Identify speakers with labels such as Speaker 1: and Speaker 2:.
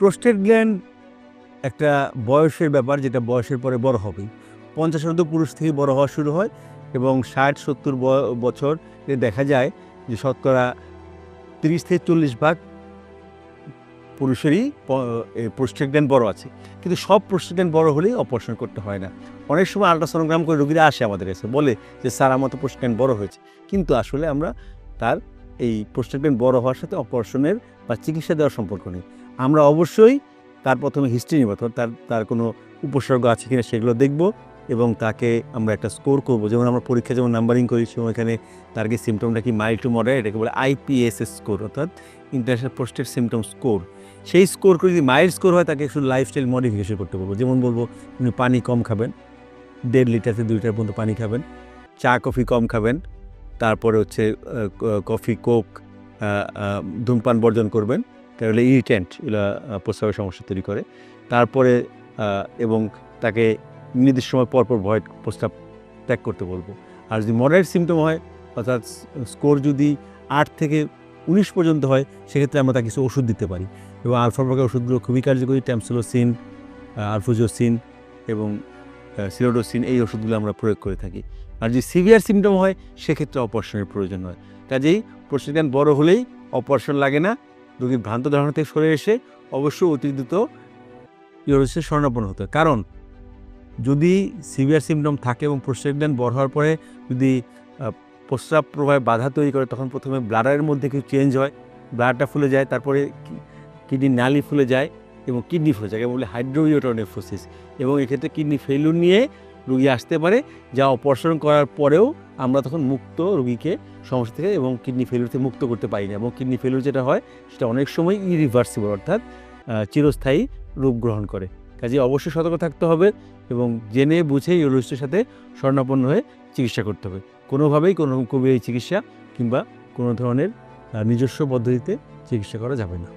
Speaker 1: Prostate gland একটা বয়সের ব্যাপার, যেটা বয়সের পরে বড় হবেই। 50 পুরুষ থেকে বড় হওয়া শুরু হয় এবং 60-70 বছর দেখা যায় যে শতকরা 30 থেকে 40 ভাগ পুরুষেরই প্রোস্টেট গ্ল্যান্ড বড় আছে। কিন্তু সব প্রোস্টেট গ্ল্যান্ড বড় হলেই অপারেশন করতে হয় না। অনেক সময় আল্ট্রাসোনোগ্রাম করে রোগীরা আসে আমাদের কাছে, বলে যে স্যার আমার তো প্রোস্টেট গ্ল্যান্ড বড় হয়েছে, কিন্তু আসলে আমরা তার এই প্রোস্টেট গ্ল্যান্ড বড় হওয়ার সাথে অপারেশনের বা চিকিৎসা দেওয়ার সম্পর্ক নেই। আমরা অবশ্যই তার প্রথমে হিস্ট্রি নেব, তার কোনো উপসর্গ আছে কিনা সেগুলো দেখব এবং তাকে আমরা একটা স্কোর করব। যেমন আমরা পরীক্ষা যেমন নাম্বারিং করি, সেমন এখানে তার কি সিমটমটা কি মাইল্ড টু মডারেট, এটাকে বলে IPSS স্কোর, অর্থাৎ ইন্টারন্যাশনাল প্রোস্টেট সিমটম স্কোর। সেই স্কোর করে যদি মাইল্ড স্কোর হয়, তাকে শুধু লাইফস্টাইল মডিফিকেশন করতে বলবো। যেমন বলবো আপনি পানি কম খাবেন, 1.5 লিটার থেকে 2 লিটার পর্যন্ত পানি খাবেন, চা কফি কম খাবেন, তারপরে হচ্ছে কফি কোক ধূমপান বর্জন করবেন, তাহলে ইরিটেন্ট, এগুলো প্রস্রাবের সমস্যা তৈরি করে। তারপরে এবং তাকে নির্দিষ্ট সময় পরপর প্রস্রাব ত্যাগ করতে বলবো। আর যদি মডারেট সিমটম হয়, অর্থাৎ স্কোর যদি 8 থেকে 19 পর্যন্ত হয়, সেক্ষেত্রে আমরা তাকে কিছু ওষুধ দিতে পারি এবং আলফা প্রকার ওষুধগুলো খুবই কার্যকরী। ট্যামসিলোসিন, আলফুজোসিন এবং সিলোডোসিন, এই ওষুধগুলো আমরা প্রয়োগ করে থাকি। আর যদি সিভিয়ার সিমটম হয়, সেক্ষেত্রে অপারেশনের প্রয়োজন হয়। কাজেই প্রোস্টেট গ্ল্যান্ড বড় হলেই অপারেশন লাগে না। রোগীর ভ্রান্ত ধারণা থেকে সরে এসে অবশ্যই অতি দ্রুত ইউরোলজিস্টের শরণাপন্ন হতে হয়। কারণ যদি সিভিয়ার সিমটম থাকে এবং প্রোস্টেট গ্ল্যান্ড বড় হওয়ার পরে যদি প্রস্রাব প্রবাহে বাধা তৈরি করে, তখন প্রথমে ব্লাডারের মধ্যে কিছু চেঞ্জ হয়, ব্লাডটা ফুলে যায়, তারপরে কিডনির নালি ফুলে যায় এবং কিডনি ফুলে যায়, বলে হাইড্রোইওটোনেফ্রোসিস, এবং এক্ষেত্রে কিডনি ফেলিউর নিয়ে রুগী আসতে পারে, যা অপারেশন করার পরেও আমরা তখন মুক্ত রুগীকে সমস্যা থেকে এবং কিডনি ফেলিউর থেকে মুক্ত করতে পারি না। এবং কিডনি ফেলিউর যেটা হয়, সেটা অনেক সময় ইরিভার্সিবল, অর্থাৎ চিরস্থায়ী রূপ গ্রহণ করে। কাজে অবশ্যই সতর্ক থাকতে হবে এবং জেনে বুঝে ইউরোলজিস্টের সাথে শরণাপন্ন হয়ে চিকিৎসা করতে হবে। কোনোভাবেই কোনো কবিরাজি চিকিৎসা কিংবা কোনো ধরনের নিজস্ব পদ্ধতিতে চিকিৎসা করা যাবে না।